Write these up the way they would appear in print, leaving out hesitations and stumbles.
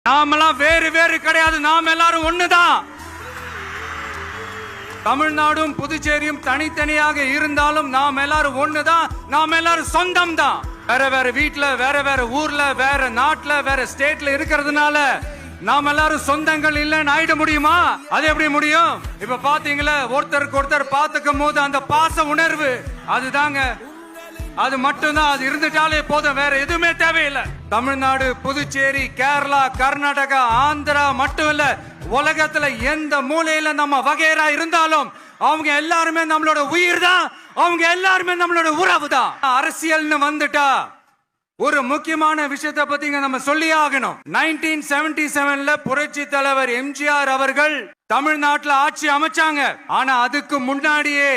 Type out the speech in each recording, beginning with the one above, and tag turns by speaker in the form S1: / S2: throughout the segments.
S1: நாமெல்லாம் வேறு வேறு கிடையாது, நாம் எல்லாரும் ஒண்ணுதான். தமிழ்நாடும் புதுச்சேரியும் தனித்தனியாக இருந்தாலும் நாம் எல்லாரும் ஒண்ணுதான், நாம் எல்லாரும் சொந்தம் தான். வேற வேற வீட்டுல, வேற வேற ஊர்ல, வேற நாட்டுல, வேற ஸ்டேட்ல இருக்கிறதுனால நாம் எல்லாரும் சொந்தங்கள் இல்லைன்னு ஆயிட முடியுமா? அது எப்படி முடியும்? இப்ப பாத்தீங்களா, ஒருத்தருக்கு ஒருத்தர் பாத்துக்கும் போது அந்த பாச உணர்வு அதுதாங்க, அது மட்டும்தான். அது இருந்துட்டாலே போதும், வேற எதுவுமே தேவையில்லை. தமிழ்நாடு, புதுச்சேரி, கேரளா, கர்நாடகா, ஆந்திரா மட்டும் இல்ல, உலகத்துல எந்த மூலையில நம்ம வகைரா இருந்தாலும் அவங்க எல்லாருமே நம்மளோட உயிர் தான், அவங்க எல்லாருமே நம்மளோட உறவு தான். அரசியல்னு வந்துட்டா ஒரு முக்கியமான விஷயத்தை பத்தி நம்ம சொல்லி ஆகணும். 1977ல புரட்சி தலைவர் எம்ஜிஆர் அவர்கள் தமிழ்நாட்டுல ஆட்சி அமைச்சாங்க. ஆனா அதுக்கு முன்னாடியே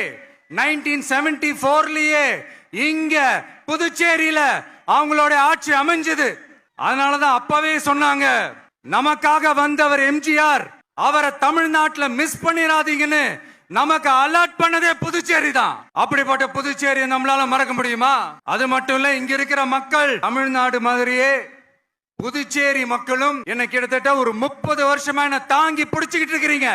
S1: 1974லயே இங்க புதுச்சேரியில அவங்களோட ஆட்சி அமைஞ்சது. அதனாலதான் அப்பவே சொன்னாங்க, நமக்காக வந்தவர் எம்ஜிஆர், அவரை தமிழ்நாட்டுல மிஸ் பண்ணிடாதீங்கன்னு நமக்கு அலர்ட் பண்ணதே புதுச்சேரி தான். அப்படிப்பட்ட புதுச்சேரியை நம்மளால மறக்க முடியுமா? அது மட்டும் இல்ல, இங்க இருக்கிற மக்கள் தமிழ்நாடு மாதிரியே புதுச்சேரி மக்களும் என்ன கிட்டத்தட்ட ஒரு 30 வருஷமா என்ன தாங்கி பிடிச்சுக்கிட்டு இருக்கிறீங்க.